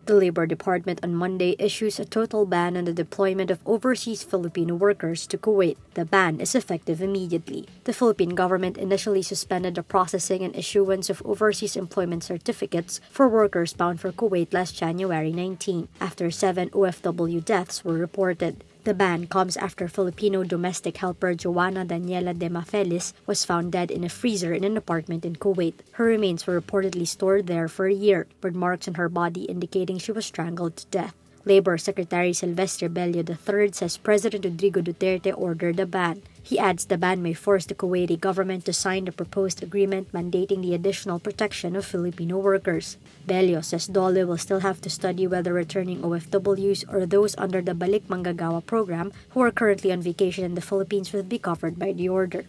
The Labor Department on Monday issues a total ban on the deployment of overseas Filipino workers to Kuwait. The ban is effective immediately. The Philippine government initially suspended the processing and issuance of overseas employment certificates for workers bound for Kuwait last January 19, after 7 OFW deaths were reported. The ban comes after Filipino domestic helper Joanna Daniela de Mafelis was found dead in a freezer in an apartment in Kuwait. Her remains were reportedly stored there for a year, with marks on her body indicating she was strangled to death. Labor Secretary Silvestre Bello III says President Rodrigo Duterte ordered the ban. He adds the ban may force the Kuwaiti government to sign the proposed agreement mandating the additional protection of Filipino workers. Bello says DOLE will still have to study whether returning OFWs or those under the Balik Manggagawa program who are currently on vacation in the Philippines will be covered by the order.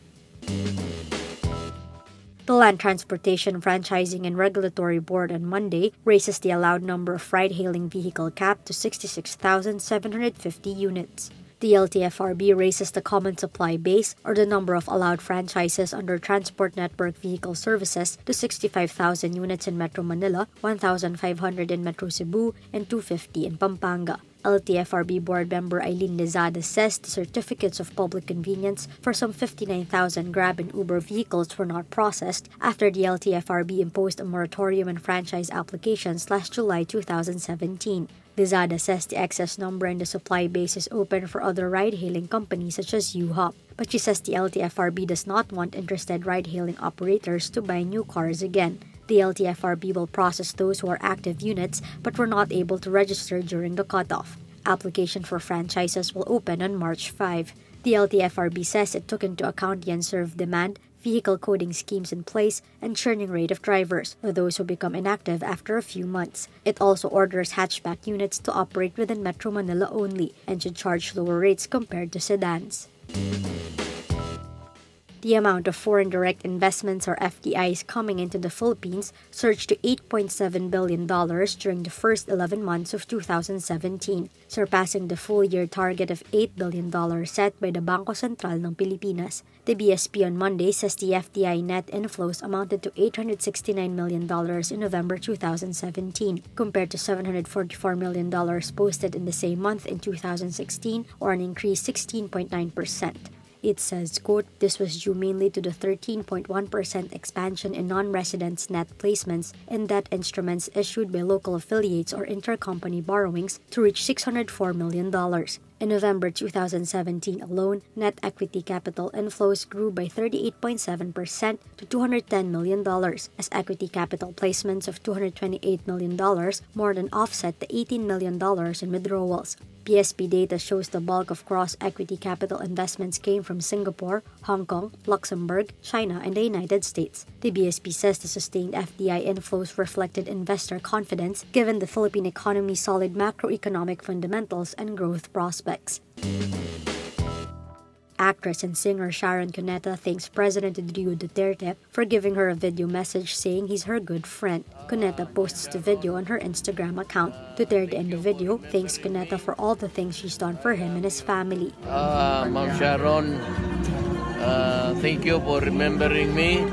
The Land Transportation Franchising and Regulatory Board on Monday raises the allowed number of ride-hailing vehicle cap to 66,750 units. The LTFRB raises the common supply base, or the number of allowed franchises under Transport Network Vehicle Services, to 65,000 units in Metro Manila, 1,500 in Metro Cebu, and 250 in Pampanga. LTFRB board member Eileen Lizada says the certificates of public convenience for some 59,000 Grab and Uber vehicles were not processed after the LTFRB imposed a moratorium on franchise applications last July 2017. Lizada says the excess number in the supply base is open for other ride-hailing companies such as U-Hop, but she says the LTFRB does not want interested ride-hailing operators to buy new cars again. The LTFRB will process those who are active units but were not able to register during the cutoff. Application for franchises will open on March 5. The LTFRB says it took into account the unserved demand, vehicle coding schemes in place, and churning rate of drivers, or those who become inactive after a few months. It also orders hatchback units to operate within Metro Manila only and should charge lower rates compared to sedans. The amount of foreign direct investments or FDIs coming into the Philippines surged to $8.7 billion during the first 11 months of 2017, surpassing the full-year target of $8 billion set by the Bangko Sentral ng Pilipinas. The BSP on Monday says the FDI net inflows amounted to $869 million in November 2017, compared to $744 million posted in the same month in 2016, or an increase 16.9%. It says, quote, this was due mainly to the 13.1% expansion in non-residents' net placements and debt instruments issued by local affiliates or intercompany borrowings to reach $604 million. In November 2017 alone, net equity capital inflows grew by 38.7% to $210 million, as equity capital placements of $228 million more than offset the $18 million in withdrawals. BSP data shows the bulk of cross-equity capital investments came from Singapore, Hong Kong, Luxembourg, China, and the United States. The BSP says the sustained FDI inflows reflected investor confidence given the Philippine economy's solid macroeconomic fundamentals and growth prospects. Actress and singer Sharon Cuneta thanks President Rodrigo Duterte for giving her a video message saying he's her good friend. Cuneta posts the video on her Instagram account. Duterte in the video thanks Cuneta for all the things she's done for him and his family. Ma'am Sharon, thank you for remembering me.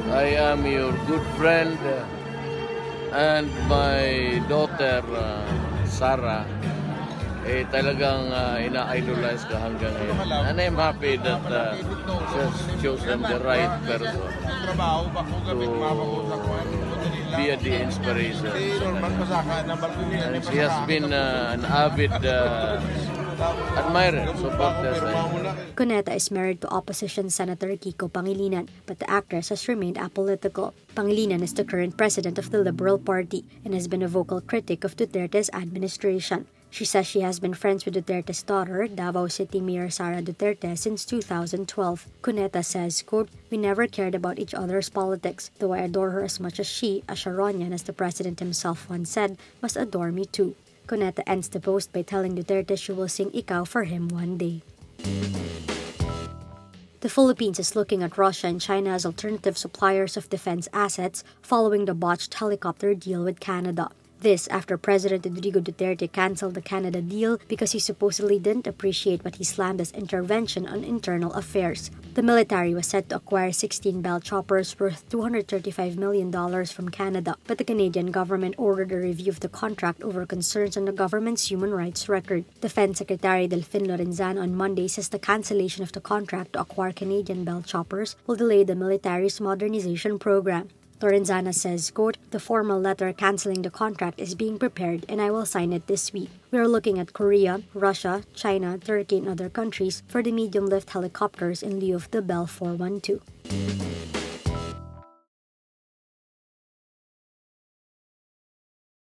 I am your good friend and my daughter Sarah. Talagang ina-idolize ka hanggang ngayon. And I'm happy that she's chosen the right person to be the inspiration. And she has been an avid admirer, supporter. Cuneta is married to opposition Senator Kiko Pangilinan, but the actress has remained apolitical. Pangilinan is the current president of the Liberal Party and has been a vocal critic of Duterte's administration. She says she has been friends with Duterte's daughter, Davao City Mayor Sara Duterte, since 2012. Cuneta says, quote, we never cared about each other's politics, though I adore her as much as she, a Sharonian, as the president himself once said, must adore me too. Cuneta ends the post by telling Duterte she will sing Ikaw for him one day. The Philippines is looking at Russia and China as alternative suppliers of defense assets following the botched helicopter deal with Canada. This after President Rodrigo Duterte canceled the Canada deal because he supposedly didn't appreciate what he slammed as intervention on internal affairs. The military was set to acquire 16 Bell choppers worth $235 million from Canada, but the Canadian government ordered a review of the contract over concerns on the government's human rights record. Defense Secretary Delfin Lorenzana on Monday says the cancellation of the contract to acquire Canadian Bell choppers will delay the military's modernization program. Lorenzana says, quote, "The formal letter canceling the contract is being prepared and I will sign it this week. We are looking at Korea, Russia, China, Turkey, and other countries for the medium-lift helicopters in lieu of the Bell 412.